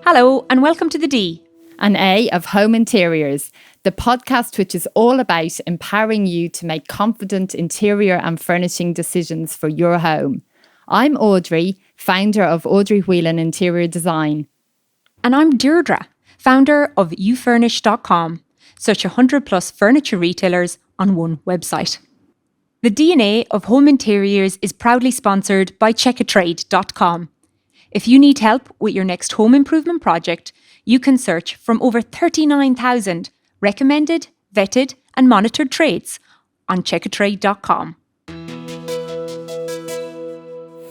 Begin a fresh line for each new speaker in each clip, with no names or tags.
Hello and welcome to the D
and A of Home Interiors, the podcast which is all about empowering you to make confident interior and furnishing decisions for your home. I'm Audrey, founder of Audrey Whelan Interior Design.
And I'm Deirdre, founder of youfurnish.com, such 100 plus furniture retailers on one website. The DNA of Home Interiors is proudly sponsored by checkatrade.com. If you need help with your next home improvement project, you can search from over 39,000 recommended, vetted and monitored trades on checkatrade.com.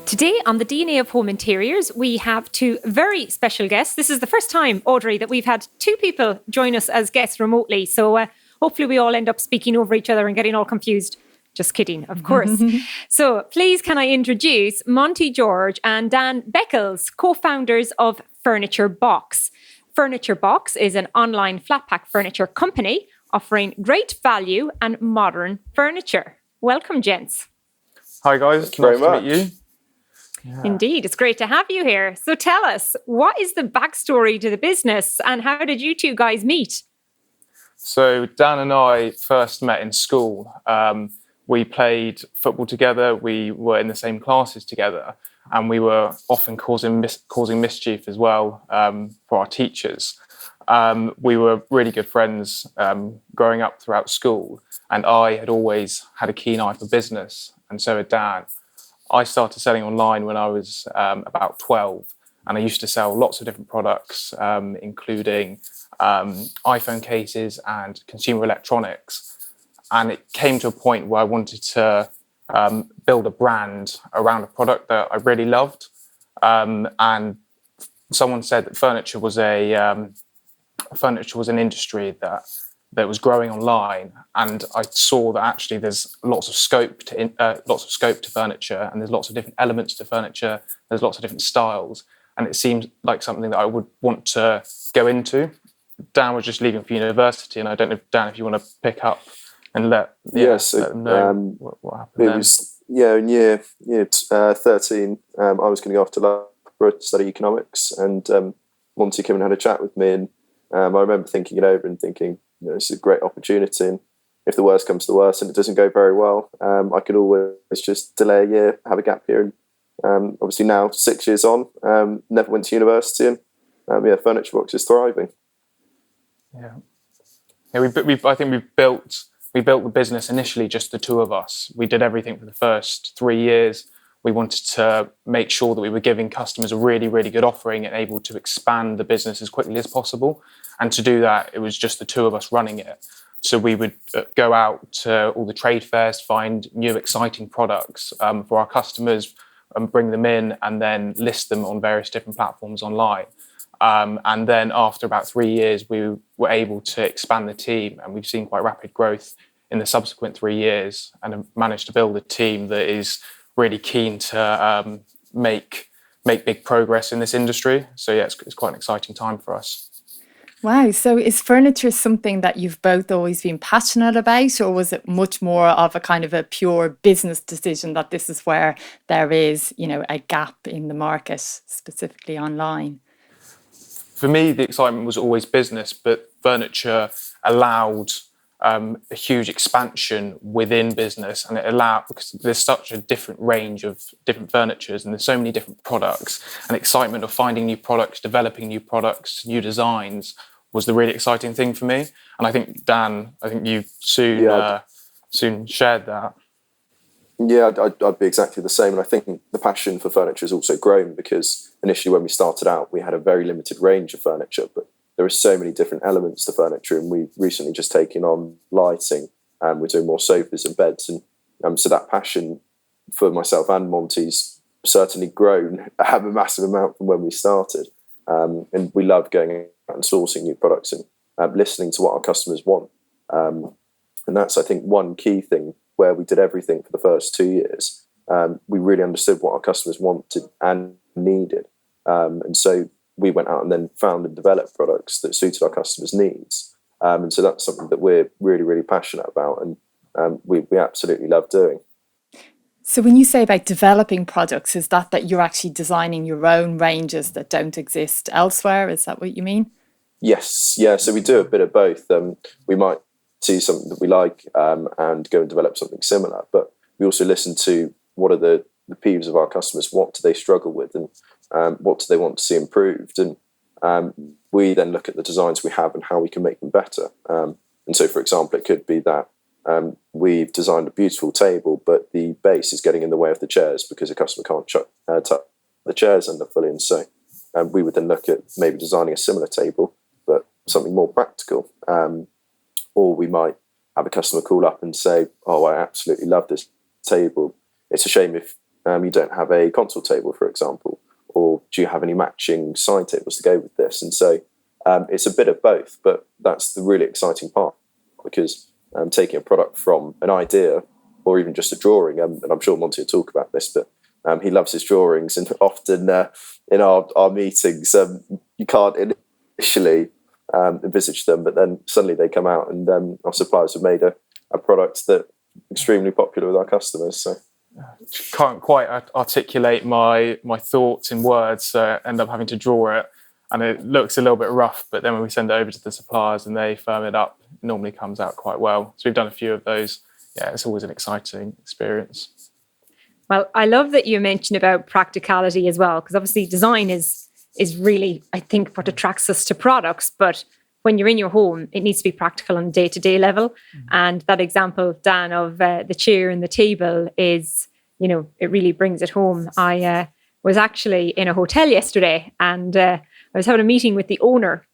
Today on the DNA of Home Interiors, we have two very special guests. This is the first time, Audrey, that we've had two people join us as guests remotely. So hopefully we all end up speaking over each other and getting all confused. Just kidding, of course. So please can I introduce Monty George and Dan Beckles, co-founders of Furniturebox. Furniturebox is an online flat pack furniture company offering great value and modern furniture. Welcome, gents.
Hi, guys.
Thank you very
nice to
much.
meet you.
Yeah. Indeed, it's great to have you here. So tell us, what is the backstory to the business and how did you two guys meet?
So Dan and I first met in school. We played football together. We were in the same classes together, and we were often causing mischief as well for our teachers. We were really good friends growing up throughout school, and I had always had a keen eye for business, and so had Dan. I started selling online when I was about 12, and I used to sell lots of different products, including iPhone cases and consumer electronics. And it came to a point where I wanted to build a brand around a product that I really loved. And someone said that furniture was an industry that was growing online. And I saw that actually there's lots of scope to furniture, and there's lots of different elements to furniture. There's lots of different styles, and it seemed like something that I would want to go into. Dan was just leaving for university, and I don't know, Dan, if you want to pick up and let them know what happened.
It was in year 13. I was going to go off to Loughborough to study economics, and Monty came and had a chat with me, and I remember thinking it over and thinking, this is a great opportunity, and if the worst comes to the worst and it doesn't go very well, I could always just delay a year, have a gap year, and obviously now 6 years on, never went to university, and Furniturebox is thriving.
I think we built the business initially just the two of us. We did everything for the first 3 years. We wanted to make sure that we were giving customers a really, really good offering and able to expand the business as quickly as possible. And to do that, it was just the two of us running it. So we would go out to all the trade fairs, find new exciting products for our customers and bring them in and then list them on various different platforms online. And then after about 3 years, we were able to expand the team, and we've seen quite rapid growth in the subsequent 3 years and have managed to build a team that is really keen to make big progress in this industry. So yeah, it's quite an exciting time for us.
Wow. So is furniture something that you've both always been passionate about, or was it much more of a kind of a pure business decision that this is where there is, a gap in the market, specifically online?
For me, the excitement was always business, but furniture allowed a huge expansion within business, and it allowed, because there's such a different range of different furnitures and there's so many different products, and excitement of finding new products, developing new products, new designs was the really exciting thing for me. And I think, Dan, you soon shared that.
Yeah, I'd be exactly the same. And I think the passion for furniture has also grown because initially when we started out, we had a very limited range of furniture, but there are so many different elements to furniture. And we've recently just taken on lighting, and we're doing more sofas and beds. And so that passion for myself and Monty's certainly grown a massive amount from when we started. And we love going out and sourcing new products and listening to what our customers want. And that's, I think, one key thing where we did everything for the first 2 years. We really understood what our customers wanted and needed. And so we went out and then found and developed products that suited our customers' needs. And so that's something that we're really, really passionate about, and we absolutely love doing.
So when you say about developing products, is that you're actually designing your own ranges that don't exist elsewhere? Is that what you mean?
Yes, yeah. So we do a bit of both. We might see something that we like and go and develop something similar, but we also listen to what are the peeves of our customers, what do they struggle with, and what do they want to see improved. And we then look at the designs we have and how we can make them better. And so, for example, it could be that we've designed a beautiful table, but the base is getting in the way of the chairs because a customer can't tuck the chairs under fully. And so we would then look at maybe designing a similar table, but something more practical. Or we might have a customer call up and say, oh, I absolutely love this table. It's a shame if you don't have a console table, for example, or do you have any matching side tables to go with this? And so it's a bit of both, but that's the really exciting part, because taking a product from an idea or even just a drawing, and I'm sure Monty will talk about this, but he loves his drawings, and often in our meetings, you can't initially envisage them, but then suddenly they come out, and our suppliers have made a product that's extremely popular with our customers. So
can't quite articulate my thoughts in words, so end up having to draw it, and it looks a little bit rough, but then when we send it over to the suppliers and they firm it up, it normally comes out quite well. So we've done a few of those. Yeah, it's always an exciting experience.
Well, I love that you mentioned about practicality as well, because obviously design is really, I think, what attracts us to products. But when you're in your home, it needs to be practical on a day-to-day level. Mm-hmm. And that example, Dan, of the chair and the table is, it really brings it home. I was actually in a hotel yesterday, and I was having a meeting with the owner,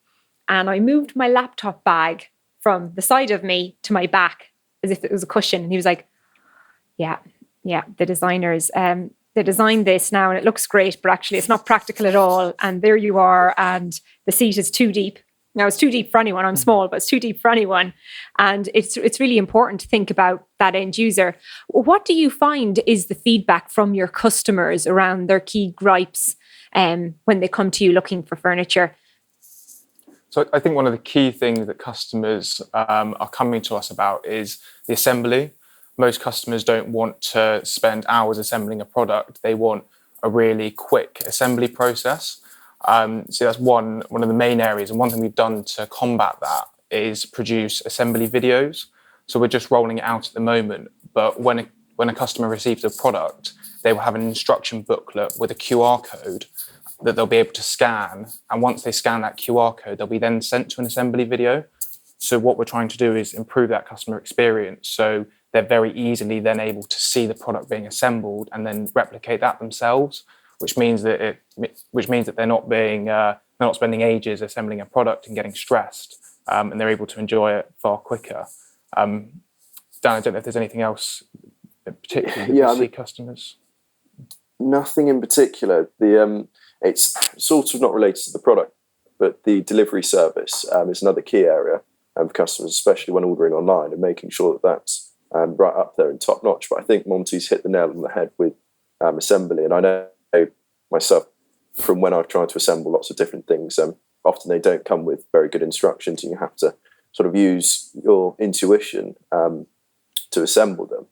and I moved my laptop bag from the side of me to my back as if it was a cushion. And he was like, yeah, the designers, they designed this now and it looks great, but actually it's not practical at all. And there you are, and the seat is too deep. Now, it's too deep for anyone. I'm small, but it's too deep for anyone. And it's really important to think about that end user. What do you find is the feedback from your customers around their key gripes when they come to you looking for furniture?
So I think one of the key things that customers are coming to us about is the assembly. Most customers don't want to spend hours assembling a product. They want a really quick assembly process. So that's one of the main areas. And one thing we've done to combat that is produce assembly videos. So we're just rolling it out at the moment. But when a customer receives a product, they will have an instruction booklet with a QR code that they'll be able to scan. And once they scan that QR code, they'll be then sent to an assembly video. So what we're trying to do is improve that customer experience. So they're very easily then able to see the product being assembled and then replicate that themselves, which means that they're not spending ages assembling a product and getting stressed, and they're able to enjoy it far quicker. Dan, I don't know if there's anything else particularly that you see customers.
Nothing in particular. It's sort of not related to the product, but the delivery service is another key area for customers, especially when ordering online, and making sure that that's right up there and top notch. But I think Monty's hit the nail on the head with assembly, and I know myself from when I've tried to assemble lots of different things, often they don't come with very good instructions, and you have to sort of use your intuition to assemble them.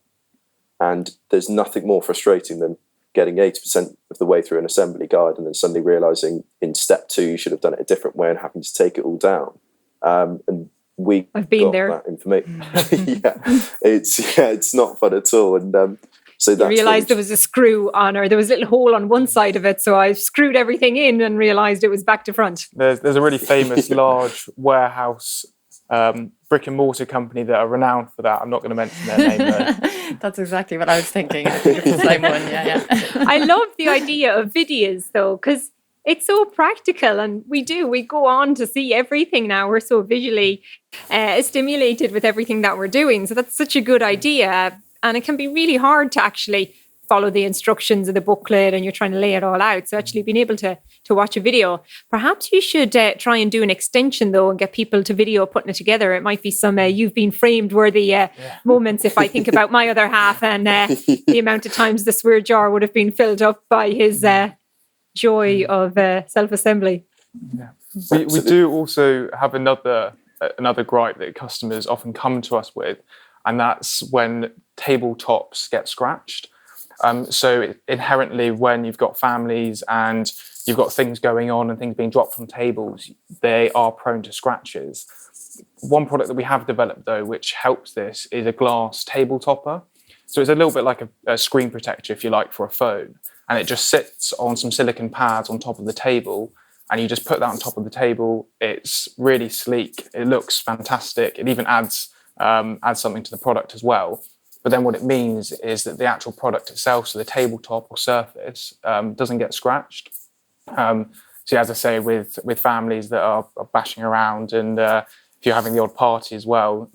And there's nothing more frustrating than getting 80% of the way through an assembly guide and then suddenly realizing in step 2 you should have done it a different way and having to take it all down. And I've been there. That information. It's not fun at all. And so that's
you realised there was a screw on, or there was a little hole on one side of it. So I screwed everything in and realised it was back to front.
There's a really famous large warehouse brick and mortar company that are renowned for that. I'm not going to mention their name though.
That's exactly what I was thinking. It's the same one. Yeah.
I love the idea of videos though, because it's so practical, and we go on to see everything now. We're so visually stimulated with everything that we're doing. So that's such a good idea. And it can be really hard to actually follow the instructions of the booklet and you're trying to lay it all out. So actually being able to watch a video. Perhaps you should try and do an extension though and get people to video putting it together. It might be some You've Been Framed worthy moments if I think about my other half and the amount of times the swear jar would have been filled up by his joy of self-assembly.
Yeah. We do also have another gripe that customers often come to us with, and that's when tabletops get scratched. So inherently, when you've got families and you've got things going on and things being dropped from tables, they are prone to scratches. One product that we have developed, though, which helps this, is a glass table topper. So it's a little bit like a screen protector, if you like, for a phone. And it just sits on some silicone pads on top of the table. And you just put that on top of the table. It's really sleek. It looks fantastic. It even adds something to the product as well. But then what it means is that the actual product itself, so the tabletop or surface, doesn't get scratched. So as I say, with families that are bashing around, and if you're having the odd party as well,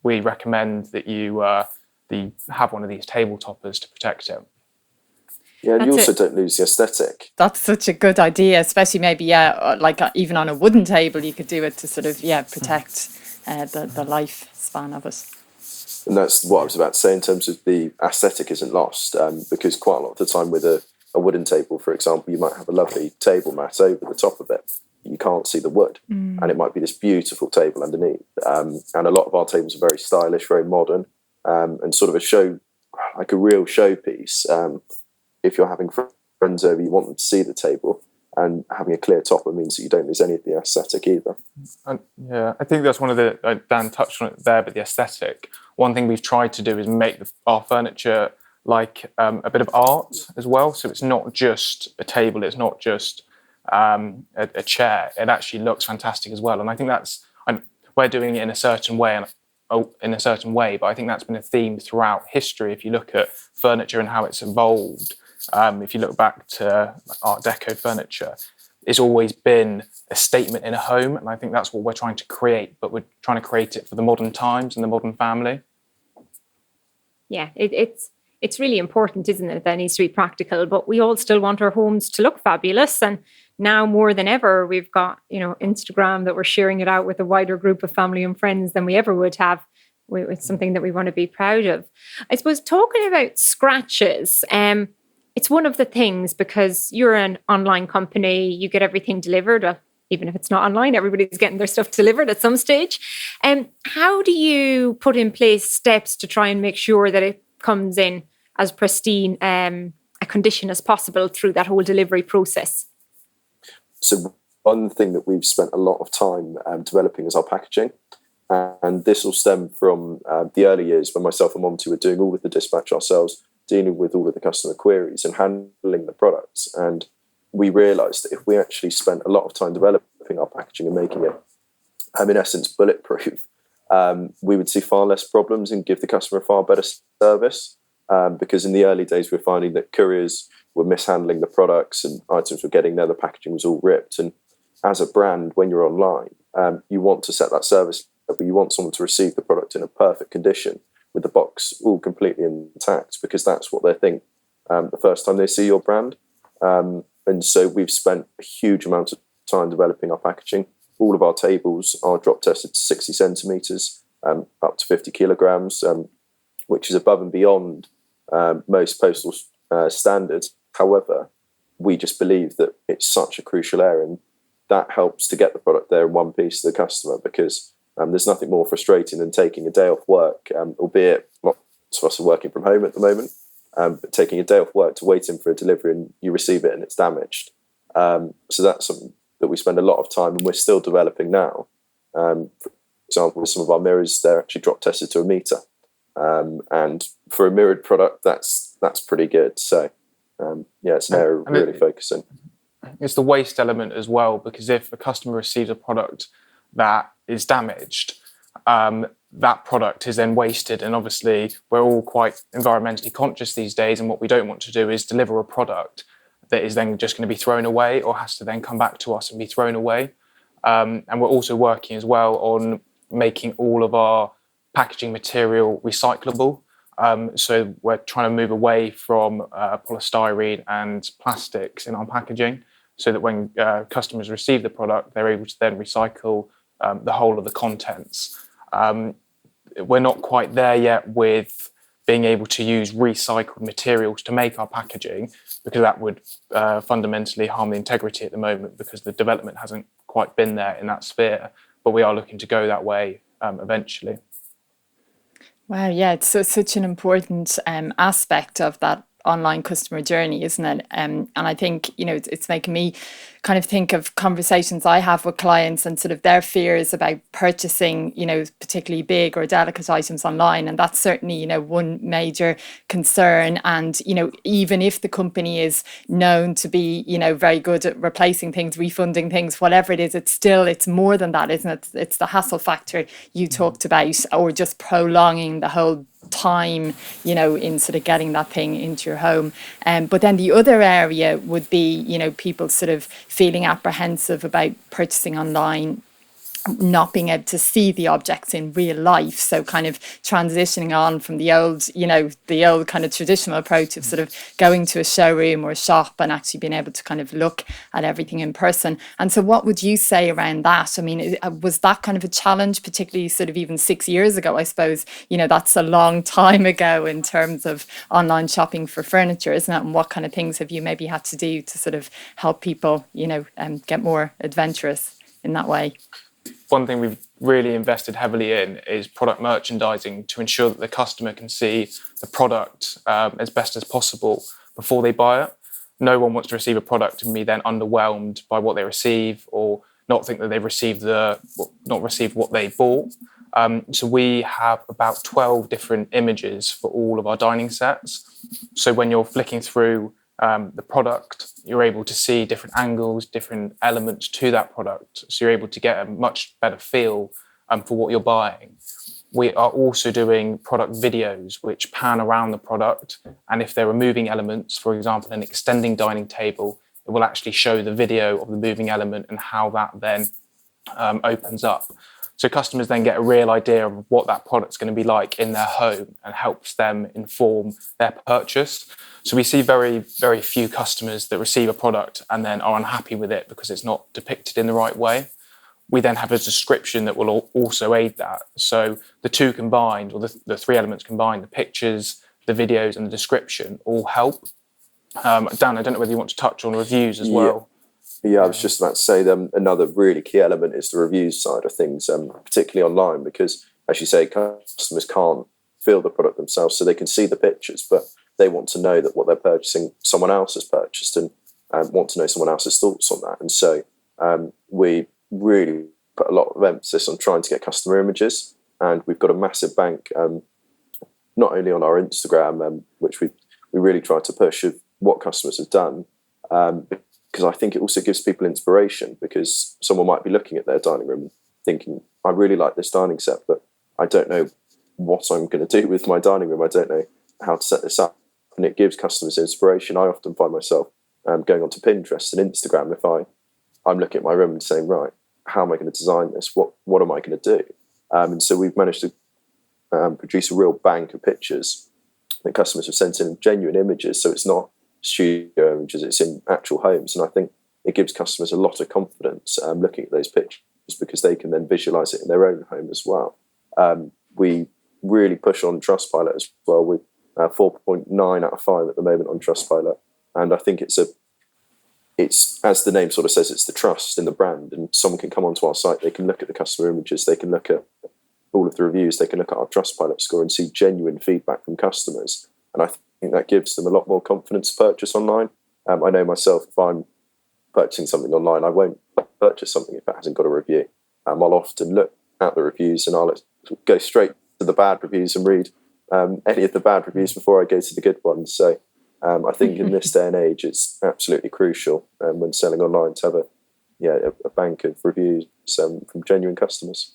we recommend that you have one of these table toppers to protect it.
Yeah, and you also don't lose the aesthetic.
That's such a good idea, especially maybe, like even on a wooden table, you could do it to sort of, protect the lifespan of it.
And that's what I was about to say in terms of the aesthetic isn't lost, because quite a lot of the time with a wooden table, for example, you might have a lovely table mat over the top of it. You can't see the wood, and it might be this beautiful table underneath. And a lot of our tables are very stylish, very modern, and sort of a real showpiece. If you're having friends over, you want them to see the table, and having a clear topper means that you don't lose any of the aesthetic either.
Yeah, I think that's one of the, Dan touched on it there, but the aesthetic. One thing we've tried to do is make our furniture like a bit of art as well. So it's not just a table, it's not just a chair. It actually looks fantastic as well. And I think we're doing it in a certain way, but I think that's been a theme throughout history. If you look at furniture and how it's evolved, if you look back to Art Deco furniture, it's always been a statement in a home, and I think that's what we're trying to create, but we're trying to create it for the modern times and the modern family.
Yeah, it's really important, isn't it? That needs to be practical, but we all still want our homes to look fabulous. And now more than ever, we've got, Instagram that we're sharing it out with a wider group of family and friends than we ever would have. It's something that we want to be proud of. I suppose talking about scratches, it's one of the things, because you're an online company, you get everything delivered. Well, even if it's not online, everybody's getting their stuff delivered at some stage. How do you put in place steps to try and make sure that it comes in as pristine a condition as possible through that whole delivery process?
So one thing that we've spent a lot of time developing is our packaging. And this will stem from the early years when myself and Monty were doing all of the dispatch ourselves, dealing with all of the customer queries and handling the products. And we realised that if we actually spent a lot of time developing our packaging and making it, in essence, bulletproof, we would see far less problems and give the customer a far better service. Because in the early days, we were finding that couriers were mishandling the products and items were getting there, the packaging was all ripped. And as a brand, when you're online, you want to set that service up, but you want someone to receive the product in a perfect condition with the box all completely intact, because that's what they think the first time they see your brand. And so we've spent a huge amount of time developing our packaging. All of our tables are drop tested to 60 centimetres, up to 50 kilograms, which is above and beyond most postal standards. However, we just believe that it's such a crucial area, and that helps to get the product there in one piece to the customer, because there's nothing more frustrating than taking a day off work, albeit lots of us are working from home at the moment, but taking a day off work to wait in for a delivery and you receive it and it's damaged. So that's something that we spend a lot of time, and we're still developing now. For example, with some of our mirrors, they're actually drop tested to a metre. And for a mirrored product, that's pretty good. So it's an area we're really focusing.
It's the waste element as well, because if a customer receives a product that is damaged, that product is then wasted. And obviously, we're all quite environmentally conscious these days, and what we don't want to do is deliver a product that is then just going to be thrown away or has to then come back to us and be thrown away. And we're also working as well on making all of our packaging material recyclable. So we're trying to move away from polystyrene and plastics in our packaging, so that when customers receive the product, they're able to then recycle the whole of the contents. We're not quite there yet with being able to use recycled materials to make our packaging, because that would fundamentally harm the integrity at the moment, because the development hasn't quite been there in that sphere. But we are looking to go that way eventually.
Wow, yeah, it's such an important aspect of that online customer journey, isn't it? And I think, it's making me kind of think of conversations I have with clients and sort of their fears about purchasing, particularly big or delicate items online. And that's certainly, one major concern. And, even if the company is known to be, very good at replacing things, refunding things, whatever it is, it's more than that, isn't it? It's the hassle factor you talked about, or just prolonging the whole time, in sort of getting that thing into your home. But then the other area would be, people sort of feeling apprehensive about purchasing online, not being able to see the objects in real life. So kind of transitioning on from the old kind of traditional approach of sort of going to a showroom or a shop and actually being able to kind of look at everything in person. And so what would you say around that? I mean, was that kind of a challenge, particularly sort of even 6 years ago? I suppose, that's a long time ago in terms of online shopping for furniture, isn't it? And what kind of things have you maybe had to do to sort of help people, get more adventurous in that way?
One thing we've really invested heavily in is product merchandising to ensure that the customer can see the product as best as possible before they buy it. No one wants to receive a product and be then underwhelmed by what they receive, or not think that they've received what they bought. So we have about 12 different images for all of our dining sets. So when you're flicking through the product, you're able to see different angles, different elements to that product. So you're able to get a much better feel for what you're buying. We are also doing product videos which pan around the product. And if there are moving elements, for example, an extending dining table, it will actually show the video of the moving element and how that then opens up. So customers then get a real idea of what that product's going to be like in their home and helps them inform their purchase. So we see very, very few customers that receive a product and then are unhappy with it because it's not depicted in the right way. We then have a description that will also aid that. So the two combined, or the three elements combined, the pictures, the videos and the description all help. Dan, I don't know whether you want to touch on reviews as well.
Yeah, I was just about to say another really key element is the reviews side of things, particularly online, because, as you say, customers can't feel the product themselves, so they can see the pictures, but they want to know that what they're purchasing, someone else has purchased, and want to know someone else's thoughts on that. And so we really put a lot of emphasis on trying to get customer images, and we've got a massive bank, not only on our Instagram, which we really try to push of what customers have done, because I think it also gives people inspiration, because someone might be looking at their dining room and thinking, I really like this dining set, but I don't know what I'm going to do with my dining room. I don't know how to set this up. And it gives customers inspiration. I often find myself going onto Pinterest and Instagram if I'm looking at my room and saying, right, how am I going to design this? What am I going to do? And so we've managed to produce a real bank of pictures that customers have sent in, genuine images. So it's not studio images, it's in actual homes. And I think it gives customers a lot of confidence looking at those pictures, because they can then visualize it in their own home as well. We really push on Trustpilot as well, with 4.9 out of 5 at the moment on Trustpilot. And I think it's as the name sort of says, it's the trust in the brand. And someone can come onto our site, they can look at the customer images, they can look at all of the reviews, they can look at our Trustpilot score and see genuine feedback from customers. And I think that gives them a lot more confidence to purchase online. I know myself, if I'm purchasing something online, I won't purchase something if it hasn't got a review. I'll often look at the reviews and I'll go straight to the bad reviews and read any of the bad reviews before I go to the good ones. So I think in this day and age, it's absolutely crucial when selling online to have a bank of reviews from genuine customers.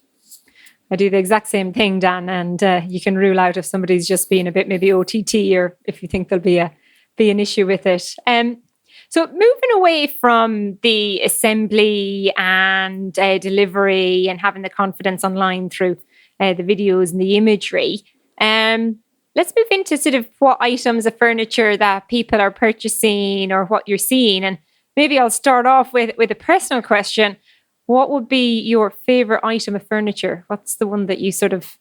I do the exact same thing, Dan, and you can rule out if somebody's just being a bit maybe OTT, or if you think there'll be an issue with it. So moving away from the assembly and delivery and having the confidence online through the videos and the imagery, let's move into sort of what items of furniture that people are purchasing or what you're seeing. And maybe I'll start off with a personal question. What would be your favorite item of furniture? What's the one that you sort of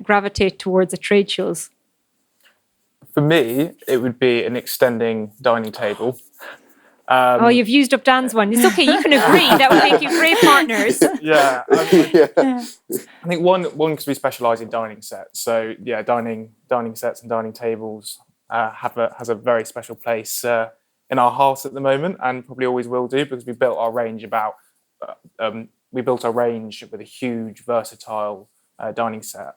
gravitate towards at trade shows?
For me, it would be an extending dining table.
Oh, you've used up Dan's one. It's okay. You can agree. That would make you great partners.
Yeah.
Yeah.
I think one because we specialise in dining sets. So yeah, dining sets and dining tables has a very special place in our house at the moment, and probably always will do, because we built our range with a huge versatile dining set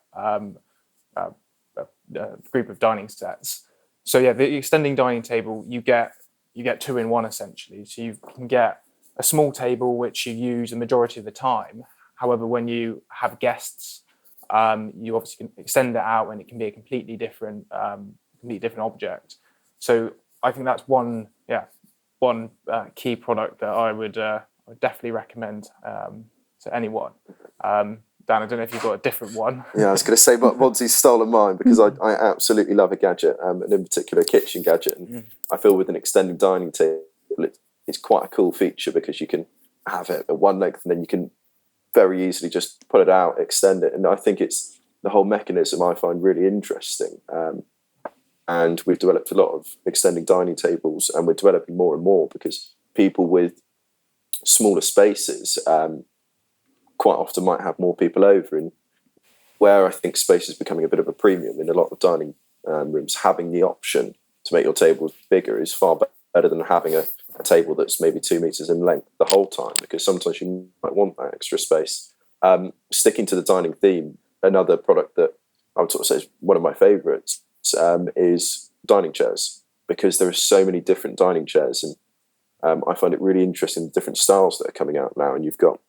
group of dining sets. So yeah, the extending dining table, you get two in one essentially. So you can get a small table which you use the majority of the time. However, when you have guests, you obviously can extend it out, and it can be a completely different object. So I think that's one key product that I would definitely recommend to anyone. Dan, I don't know if you've got a different one.
Yeah, I was going to say, but Monty's stolen mine, because I absolutely love a gadget, and in particular a kitchen gadget. And I feel with an extending dining table, it's quite a cool feature, because you can have it at one length and then you can very easily just pull it out, extend it. And I think it's the whole mechanism I find really interesting. And we've developed a lot of extending dining tables, and we're developing more and more, because people with smaller spaces quite often might have more people over. And where I think space is becoming a bit of a premium in a lot of dining rooms, having the option to make your tables bigger is far better than having a table that's maybe 2 meters in length the whole time, because sometimes you might want that extra space. Sticking to the dining theme, another product that I would sort of say is one of my favorites is dining chairs, because there are so many different dining chairs, and I find it really interesting, the different styles that are coming out now. And you've got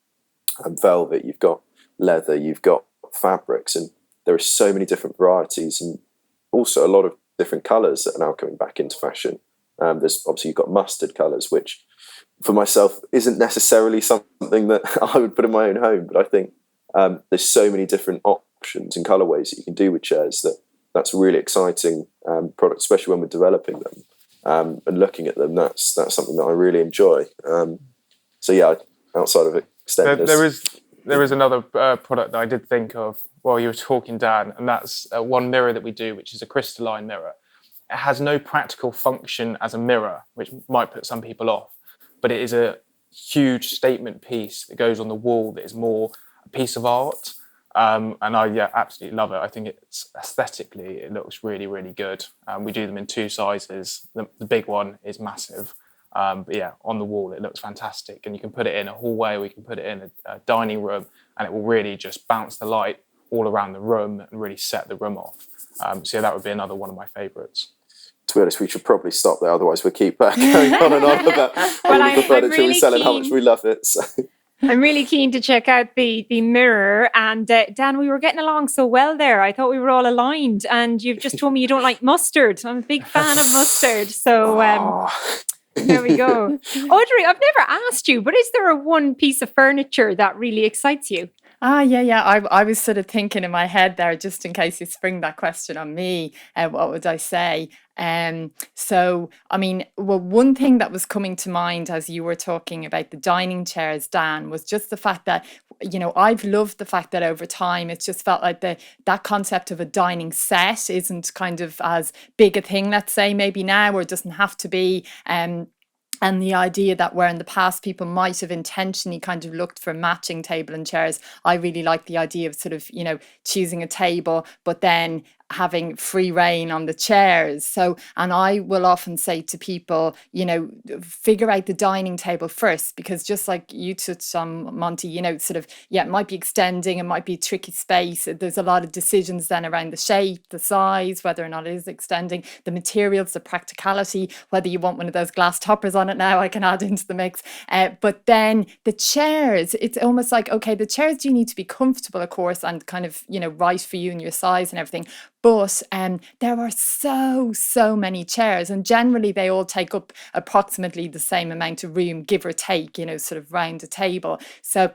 velvet, you've got leather, you've got fabrics, and there are so many different varieties, and also a lot of different colours that are now coming back into fashion. There's obviously, you've got mustard colours, which for myself isn't necessarily something that I would put in my own home, but I think there's so many different options and colourways that you can do with chairs that's a really exciting product, especially when we're developing them and looking at them. That's something that I really enjoy. So yeah, outside of extenders,
there is another product that I did think of while you were talking, Dan, and that's one mirror that we do, which is a crystalline mirror. It has no practical function as a mirror, which might put some people off, but it is a huge statement piece that goes on the wall that is more a piece of art. And I absolutely love it. I think it's aesthetically, it looks really, really good. We do them in two sizes. The big one is massive. But yeah, on the wall, it looks fantastic. And you can put it in a hallway, or you can put it in a dining room, and it will really just bounce the light all around the room and really set the room off. So yeah, that would be another one of my favourites.
To be honest, we should probably stop there, otherwise we'll keep going on and on about all of the furniture
really
we sell and how
keen.
much we love it. So.
I'm really keen to check out the mirror. And Dan, we were getting along so well there. I thought we were all aligned, and you've just told me you don't like mustard. I'm a big fan of mustard. So there we go. Audrey, I've never asked you, but is there a one piece of furniture that really excites you?
Yeah. I was sort of thinking in my head there, just in case you spring that question on me, what would I say? So, I mean, well, one thing that was coming to mind as you were talking about the dining chairs, Dan, was just the fact that, I've loved the fact that over time, it's just felt like that concept of a dining set isn't kind of as big a thing, let's say, maybe now, or it doesn't have to be. And the idea that where in the past people might have intentionally kind of looked for matching table and chairs, I really like the idea of sort of, choosing a table, but then having free reign on the chairs. So, and I will often say to people, figure out the dining table first, because just like you touched on, Monty, it might be extending, it might be a tricky space. There's a lot of decisions then around the shape, the size, whether or not it is extending, the materials, the practicality, whether you want one of those glass toppers on it now, I can add into the mix. But then the chairs, it's almost like, okay, the chairs do need to be comfortable, of course, and kind of, right for you and your size and everything. But there are so many chairs, and generally they all take up approximately the same amount of room, give or take, sort of round a table. So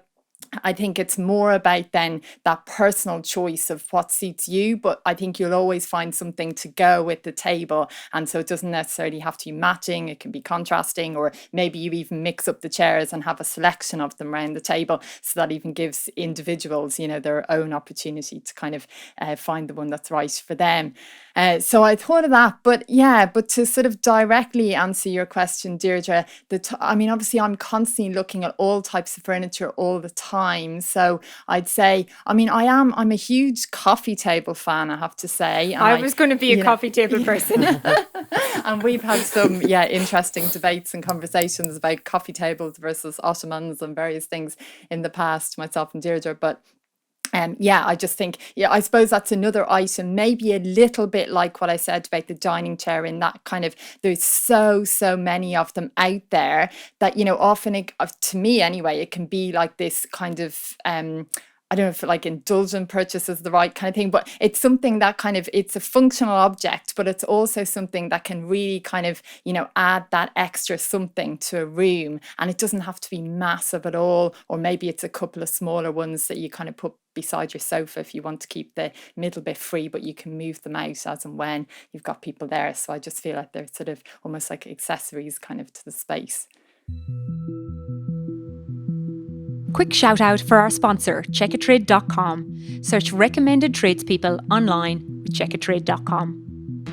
I think it's more about then that personal choice of what suits you, but I think you'll always find something to go with the table. And so it doesn't necessarily have to be matching, it can be contrasting, or maybe you even mix up the chairs and have a selection of them around the table. So that even gives individuals, you know, their own opportunity to kind of find the one that's right for them. So I thought of that, but to sort of directly answer your question, Deirdre, I mean, obviously I'm constantly looking at all types of furniture all the time. So I'd say, I mean, I'm a huge coffee table fan, I have to say. And
I was going to be a coffee table person.
And we've had some, interesting debates and conversations about coffee tables versus ottomans and various things in the past, myself and Deirdre. But I just think, I suppose that's another item, maybe a little bit like what I said about the dining chair, in that kind of, there's so many of them out there that, you know, often to me anyway, it can be like this kind of, I don't know if like indulgent purchase is the right kind of thing, but it's something that kind of, it's a functional object, but it's also something that can really kind of, you know, add that extra something to a room. And it doesn't have to be massive at all, or maybe it's a couple of smaller ones that you kind of put beside your sofa if you want to keep the middle bit free, but you can move them out as and when you've got people there. So I just feel like they're sort of almost like accessories kind of to the space.
Quick shout out for our sponsor, checkatrade.com. Search recommended tradespeople online with checkatrade.com.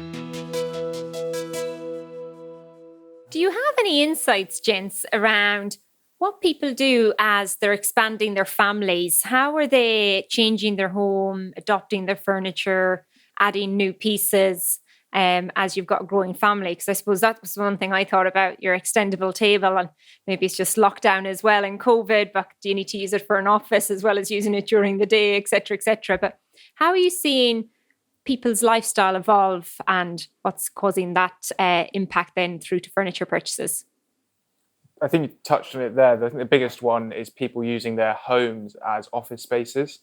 Do you have any insights, gents, around what people do as they're expanding their families? How are they changing their home, adopting their furniture, adding new pieces as you've got a growing family? Because I suppose that was one thing I thought about, your extendable table, and maybe it's just lockdown as well in COVID, but do you need to use it for an office as well as using it during the day, etc., etc.? But how are you seeing people's lifestyle evolve, and what's causing that impact then through to furniture purchases?
I think you touched on it there. I think the biggest one is people using their homes as office spaces.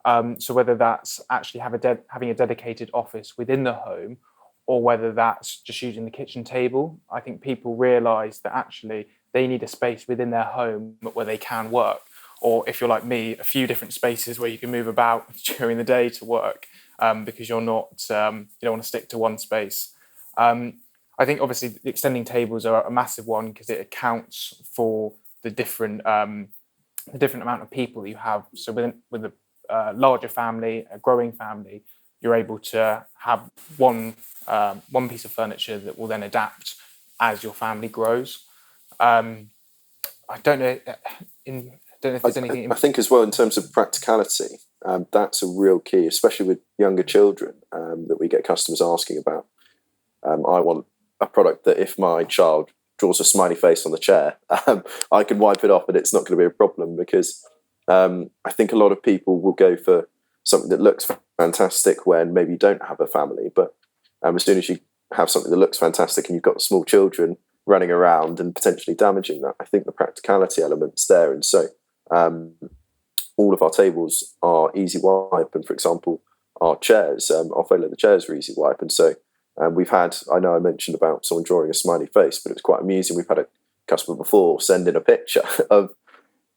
So whether that's actually having a dedicated office within the home, or whether that's just using the kitchen table, I think people realise that actually they need a space within their home where they can work. Or if you're like me, a few different spaces where you can move about during the day to work, because you're not, you don't want to stick to one space. I think obviously the extending tables are a massive one because it accounts for the different amount of people you have. So with a larger family, a growing family, you're able to have one piece of furniture that will then adapt as your family grows. I don't know if there's anything.
I think as well in terms of practicality, that's a real key, especially with younger children, that we get customers asking about. I want a product that if my child draws a smiley face on the chair, I can wipe it off and it's not going to be a problem, because I think a lot of people will go for something that looks fantastic when maybe you don't have a family, but as soon as you have something that looks fantastic and you've got small children running around and potentially damaging that, I think the practicality element's there. And so all of our tables are easy wipe, and for example our chairs, our faux leather chairs are easy wipe. And so we've had, I know I mentioned about someone drawing a smiley face, but it was quite amusing. We've had a customer before send in a picture of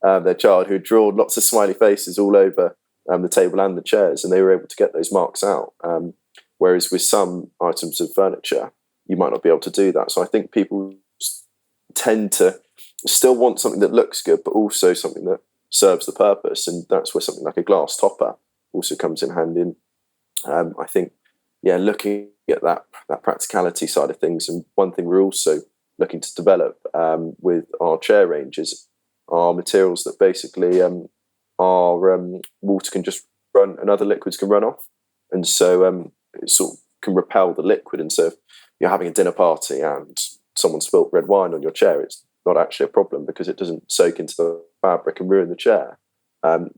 their child who had drawn lots of smiley faces all over the table and the chairs, and they were able to get those marks out. Whereas with some items of furniture, you might not be able to do that. So I think people tend to still want something that looks good, but also something that serves the purpose. And that's where something like a glass topper also comes in handy. I think, looking at that practicality side of things. And one thing we're also looking to develop with our chair ranges are materials that basically water can just run and other liquids can run off. And so it sort of can repel the liquid. And so if you're having a dinner party and someone spilt red wine on your chair, it's not actually a problem because it doesn't soak into the fabric and ruin the chair.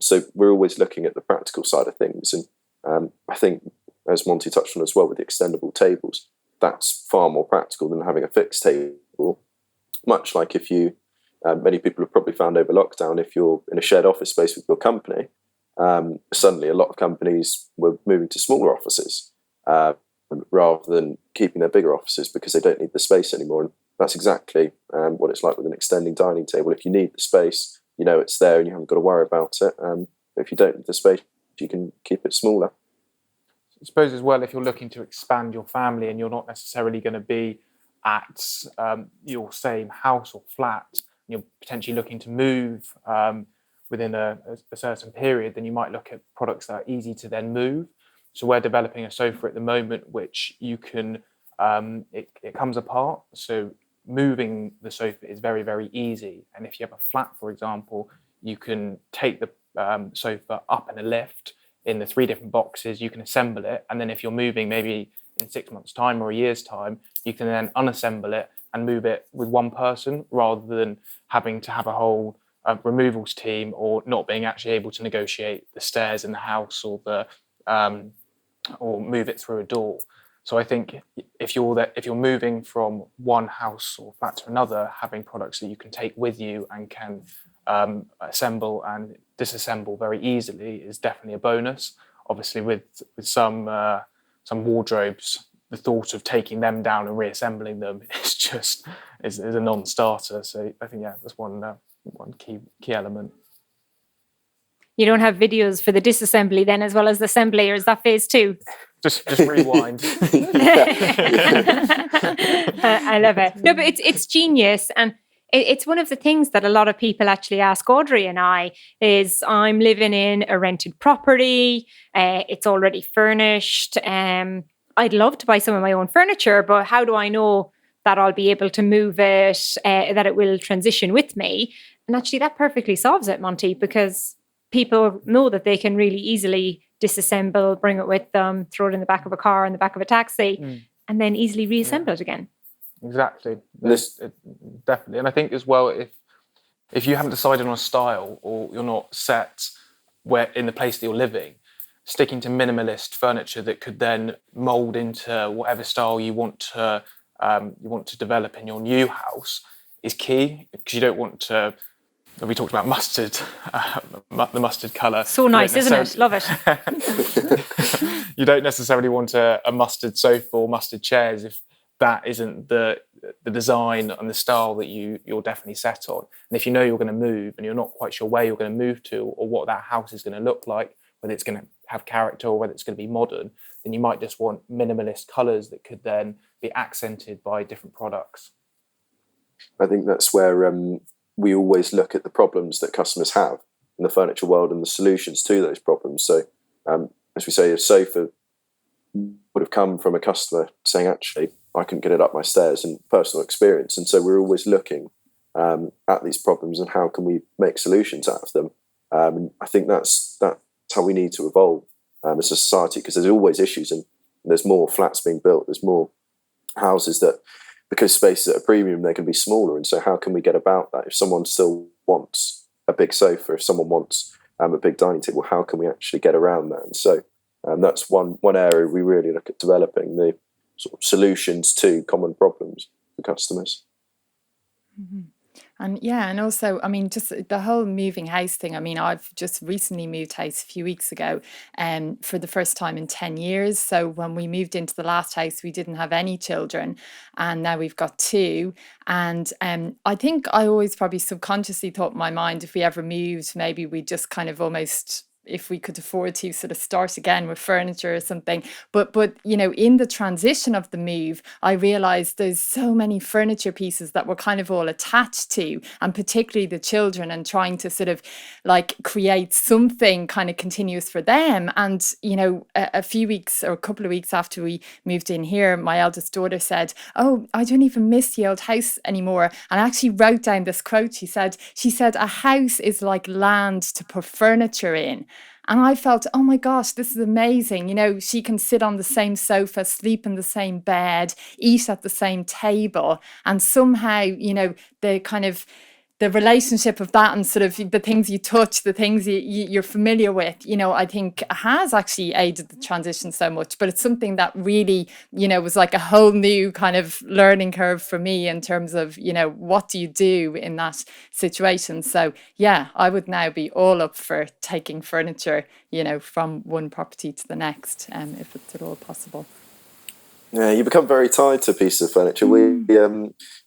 So we're always looking at the practical side of things. And I think, as Monty touched on as well with the extendable tables, that's far more practical than having a fixed table. Much like if you, many people have probably found over lockdown, if you're in a shared office space with your company, suddenly a lot of companies were moving to smaller offices rather than keeping their bigger offices because they don't need the space anymore. And that's exactly what it's like with an extending dining table. If you need the space, you know it's there and you haven't got to worry about it. If you don't have the space, you can keep it smaller.
I suppose as well, if you're looking to expand your family and you're not necessarily going to be at your same house or flat, you're potentially looking to move within a certain period, then you might look at products that are easy to then move. So we're developing a sofa at the moment which you can, it comes apart. So moving the sofa is very, very easy. And if you have a flat, for example, you can take the sofa up in a lift in the 3 different boxes, you can assemble it. And then if you're moving maybe in 6 months' time or a year's time, you can then unassemble it and move it with one person rather than having to have a whole removals team or not being actually able to negotiate the stairs in the house or the or move it through a door. So I think if you're moving from one house or flat to another, having products that you can take with you and can assemble and disassemble very easily is definitely a bonus. Obviously, with some wardrobes, the thought of taking them down and reassembling them is a non-starter. So I think that's one key element.
You don't have videos for the disassembly then as well as the assembly, or is that phase 2?
Just rewind.
I love it. No, but it's genius. And it's one of the things that a lot of people actually ask Audrey and I is, I'm living in a rented property. It's already furnished. I'd love to buy some of my own furniture, but how do I know that I'll be able to move it, that it will transition with me? And actually that perfectly solves it, Monty, because people know that they can really easily disassemble, bring it with them, throw it in the back of a car, in the back of a taxi, and then easily reassemble it again.
Exactly. Definitely. And I think as well, if you haven't decided on a style or you're not set where in the place that you're living, sticking to minimalist furniture that could then mold into whatever style you want to develop in your new house is key, because you don't want to. We talked about mustard, the mustard colour.
So nice, isn't it? Love it.
You don't necessarily want a mustard sofa or mustard chairs if that isn't the design and the style that you're definitely set on. And if you know you're going to move and you're not quite sure where you're going to move to or what that house is going to look like, whether it's going to have character or whether it's going to be modern, then you might just want minimalist colours that could then be accented by different products.
I think that's where we always look at the problems that customers have in the furniture world and the solutions to those problems. So, as we say, a sofa would have come from a customer saying, actually, I couldn't get it up my stairs, and personal experience. And so we're always looking at these problems and how can we make solutions out of them. And I think that's how we need to evolve as a society, because there's always issues and there's more flats being built. There's more houses that, because space is at a premium, they can be smaller. And so how can we get about that? If someone still wants a big sofa, if someone wants a big dining table, how can we actually get around that? And so that's one area we really look at developing, the sort of solutions to common problems for customers.
Mm-hmm. And also, I mean, just the whole moving house thing. I mean, I've just recently moved house a few weeks ago, for the first time in 10 years. So when we moved into the last house, we didn't have any children, and now we've got 2. And I think I always probably subconsciously thought in my mind, if we ever moved, maybe we just kind of almost, if we could afford to, sort of start again with furniture or something. But you know, in the transition of the move, I realized there's so many furniture pieces that we're kind of all attached to, and particularly the children, and trying to sort of like create something kind of continuous for them. And you know, a few weeks or a couple of weeks after we moved in here, my eldest daughter said, "Oh, I don't even miss the old house anymore." And I actually wrote down this quote. She said, "A house is like land to put furniture in." And I felt, oh my gosh, this is amazing. You know, she can sit on the same sofa, sleep in the same bed, eat at the same table. And somehow, you know, the kind of the relationship of that and sort of the things you touch, the things you're familiar with, you know, I think has actually aided the transition so much. But it's something that really, you know, was like a whole new kind of learning curve for me in terms of, you know, what do you do in that situation? So, yeah, I would now be all up for taking furniture, you know, from one property to the next, if it's at all possible.
Yeah, you become very tied to a piece of furniture.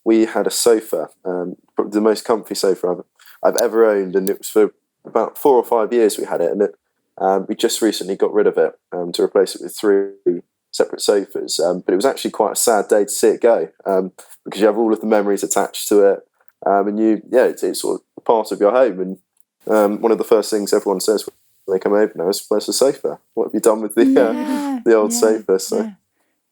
We had a sofa, probably the most comfy sofa I've ever owned, and it was for about 4 or 5 years we had it, and we just recently got rid of it to replace it with 3 separate sofas. But it was actually quite a sad day to see it go, because you have all of the memories attached to it, and it's sort of part of your home. And one of the first things everyone says when they come over now is, "Where's the sofa? What have you done with the old sofa?" So.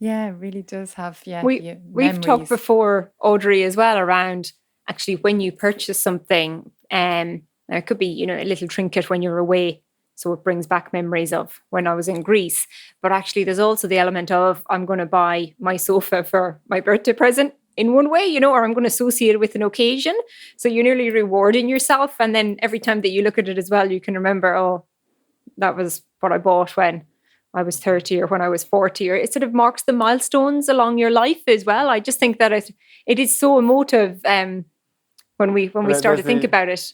Yeah, it really does have,
We've talked before, Audrey, as well, around actually when you purchase something, it could be, a little trinket when you're away, so it brings back memories of when I was in Greece. But actually there's also the element of, I'm going to buy my sofa for my birthday present in one way, or I'm going to associate it with an occasion. So you're nearly rewarding yourself. And then every time that you look at it as well, you can remember, oh, that was what I bought when I was 30 or when I was 40, or it sort of marks the milestones along your life as well. I just think that it is so emotive when we start to think about it.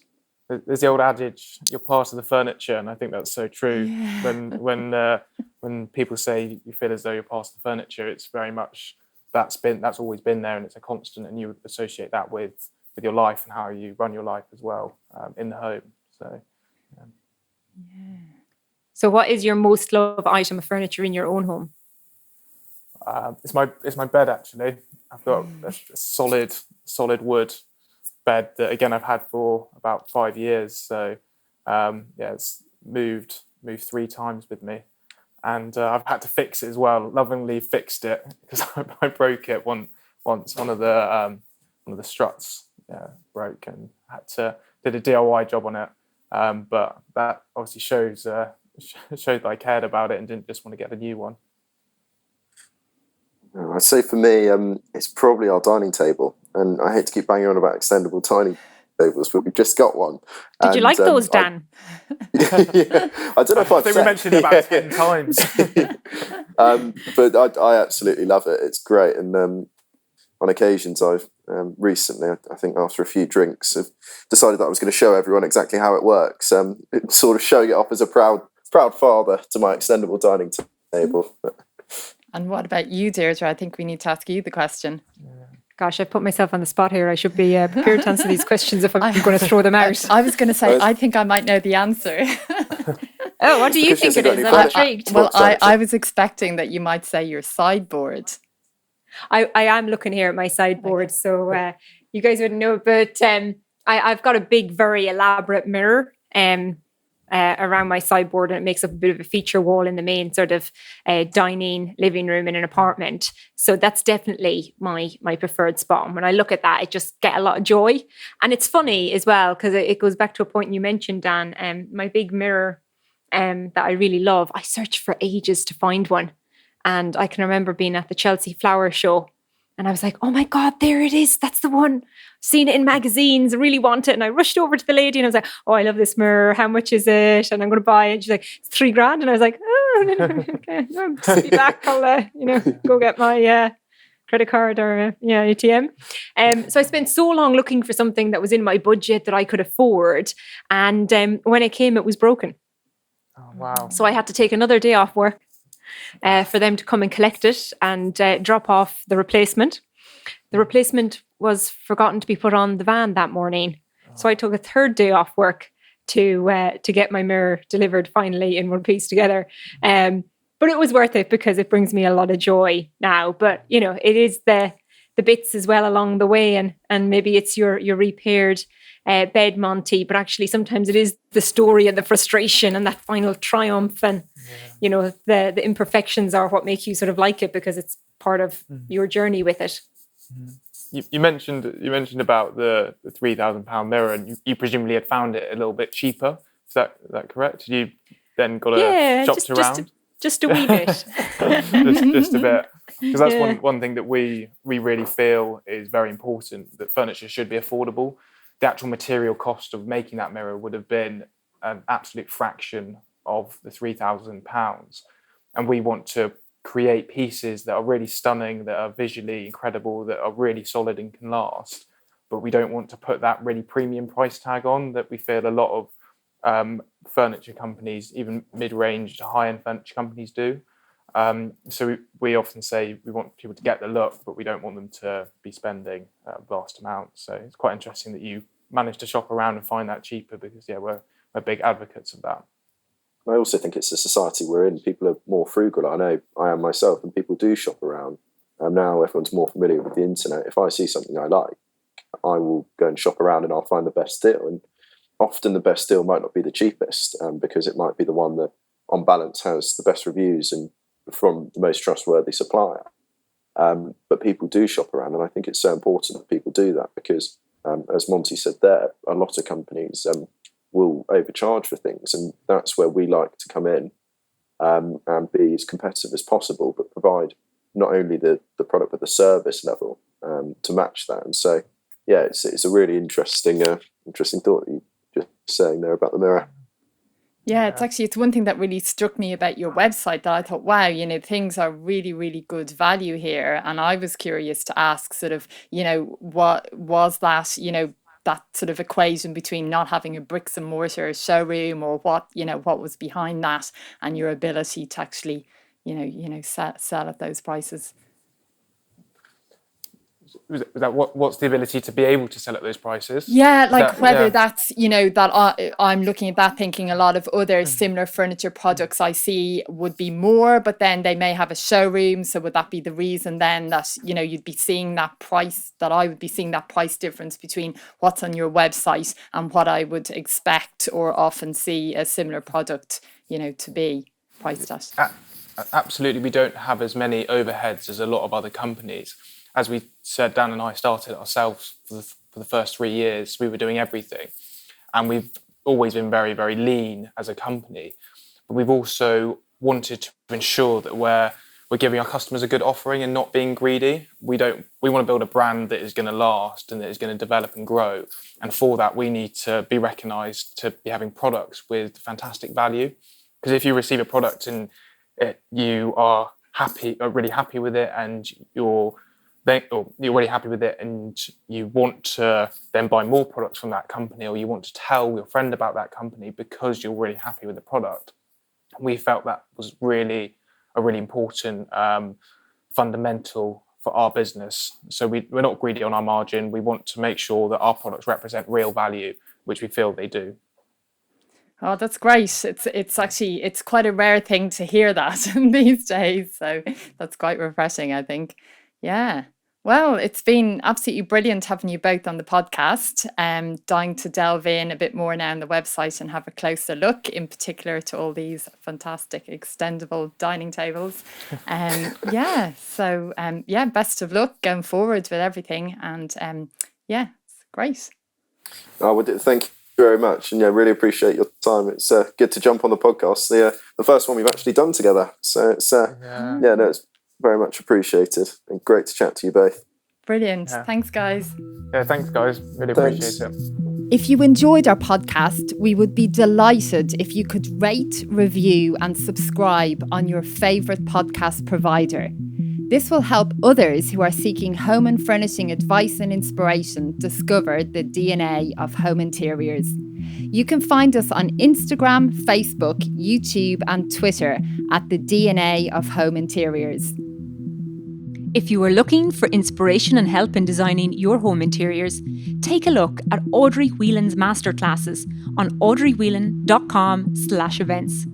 There's the old adage, you're part of the furniture, and I think that's so true. Yeah. When people say you feel as though you're part of the furniture, it's very much that's always been there, and it's a constant, and you would associate that with your life and how you run your life as well in the home. So
So what is your most loved item of furniture in your own home?
It's my bed, actually. I've got a solid wood bed that, again, I've had for about 5 years. So it's moved 3 times with me, and I've had to fix it as well. Lovingly fixed it because I broke it once. One of the struts broke, and did a DIY job on it. But that obviously showed that I cared about it and didn't just want to get a new one.
I'd say for me, it's probably our dining table. And I hate to keep banging on about extendable dining tables, but we've just got one.
Did you like those, Dan?
I don't know if
I think we mentioned it about 10 times.
But I absolutely love it. It's great. And on occasions, I've recently, I think after a few drinks, have decided that I was going to show everyone exactly how it works. Sort of showing it off as a proud father to my extendable dining table.
And what about you, Deirdre? I think we need to ask you the question.
Gosh, I've put myself on the spot here. I should be prepared to answer these questions if I'm going to throw them out.
I was going to say, I think I might know the answer.
Oh, what do you think it is? I'm intrigued.
I was expecting that you might say your sideboard.
I am looking here at my sideboard, so you guys wouldn't know, but I've got a big, very elaborate mirror around my sideboard, and it makes up a bit of a feature wall in the main sort of dining living room in an apartment. So that's definitely my preferred spot. And when I look at that, I just get a lot of joy. And it's funny as well, because it goes back to a point you mentioned, Dan, my big mirror that I really love. I searched for ages to find one. And I can remember being at the Chelsea Flower Show, and I was like, oh my God, there it is. That's the one. Seen it in magazines, I really want it. And I rushed over to the lady and I was like, oh, I love this mirror. How much is it? And I'm going to buy it. And she's like, it's $3,000. And I was like, oh, okay, I'll just be back. I'll, go get my credit card or ATM. So I spent so long looking for something that was in my budget that I could afford. And when it came, it was broken.
Oh, wow.
So I had to take another day off work for them to come and collect it and drop off the replacement. The replacement was forgotten to be put on the van that morning. So I took a third day off work to get my mirror delivered finally in one piece together. But it was worth it because it brings me a lot of joy now. But, it is the bits as well along the way. And maybe it's your repaired bed, Monty, but actually sometimes it is the story and the frustration and that final triumph, and the imperfections are what make you sort of like it because it's part of your journey with it.
You mentioned about the £3,000 mirror, and you presumably had found it a little bit cheaper. Is that correct? You then got shopped around?
Just a wee bit.
just a bit. Because that's one thing that we really feel is very important, that furniture should be affordable. The actual material cost of making that mirror would have been an absolute fraction of the £3,000. And we want to create pieces that are really stunning, that are visually incredible, that are really solid and can last. But we don't want to put that really premium price tag on that we feel a lot of furniture companies, even mid-range to high-end furniture companies do. So we often say we want people to get the look, but we don't want them to be spending vast amounts. So it's quite interesting that you managed to shop around and find that cheaper because we're big advocates of that.
I also think it's the society we're in. People are more frugal. I know I am myself, and people do shop around. Now everyone's more familiar with the internet. If I see something I like, I will go and shop around and I'll find the best deal. And often the best deal might not be the cheapest, because it might be the one that on balance has the best reviews and from the most trustworthy supplier. But people do shop around, and I think it's so important that people do that because, as Monty said there, a lot of companies will overcharge for things, and that's where we like to come in and be as competitive as possible, but provide not only the product but the service level to match that. And so, it's a really interesting thought that you just saying there about the mirror.
Yeah, it's one thing that really struck me about your website that I thought, wow, things are really, really good value here. And I was curious to ask sort of, what was that, that sort of equation between not having a bricks and mortar showroom, or what was behind that, and your ability to actually, sell at those prices.
Was that what's the ability to be able to sell at those prices?
Yeah, that's, that I'm looking at that thinking a lot of other similar furniture products I see would be more, but then they may have a showroom. So would that be the reason then that, you'd be seeing that price, that I would be seeing that price difference between what's on your website and what I would expect or often see a similar product, to be priced at?
Absolutely. We don't have as many overheads as a lot of other companies. As we said, Dan and I started ourselves for the first 3 years. We were doing everything. And we've always been very, very lean as a company. But we've also wanted to ensure that we're giving our customers a good offering and not being greedy. We want to build a brand that is going to last and that is going to develop and grow. And for that, we need to be recognised to be having products with fantastic value. Because if you receive a product and you are really happy with it, and you're really happy with it, and you want to then buy more products from that company, or you want to tell your friend about that company because you're really happy with the product. We felt that was really a really important fundamental for our business. So we're not greedy on our margin. We want to make sure that our products represent real value, which we feel they do.
Oh, that's great. It's quite a rare thing to hear that these days. So that's quite refreshing, I think. Yeah. Well, it's been absolutely brilliant having you both on the podcast. Dying to delve in a bit more now on the website and have a closer look, in particular to all these fantastic extendable dining tables. So best of luck going forward with everything. And it's great.
Thank you very much, and really appreciate your time. It's good to jump on the podcast. The first one we've actually done together. So it's it's very much appreciated, and great to chat to you both.
Brilliant. Yeah. Thanks, guys.
Yeah, thanks, guys. Really appreciate it.
If you enjoyed our podcast, we would be delighted if you could rate, review, and subscribe on your favourite podcast provider. This will help others who are seeking home and furnishing advice and inspiration discover the DNA of home interiors. You can find us on Instagram, Facebook, YouTube, and Twitter at the DNA of Home Interiors.
If you are looking for inspiration and help in designing your home interiors, take a look at Audrey Whelan's masterclasses on audreywhelan.com/events.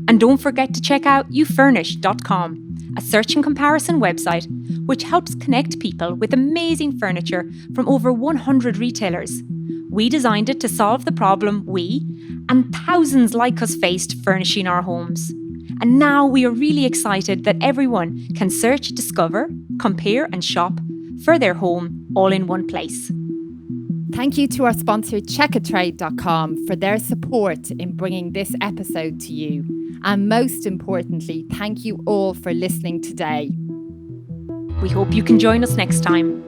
And don't forget to check out youfurnish.com, a search and comparison website which helps connect people with amazing furniture from over 100 retailers. We designed it to solve the problem we and thousands like us faced furnishing our homes. And now we are really excited that everyone can search, discover, compare and shop for their home all in one place.
Thank you to our sponsor checkatrade.com for their support in bringing this episode to you. And most importantly, thank you all for listening today.
We hope you can join us next time.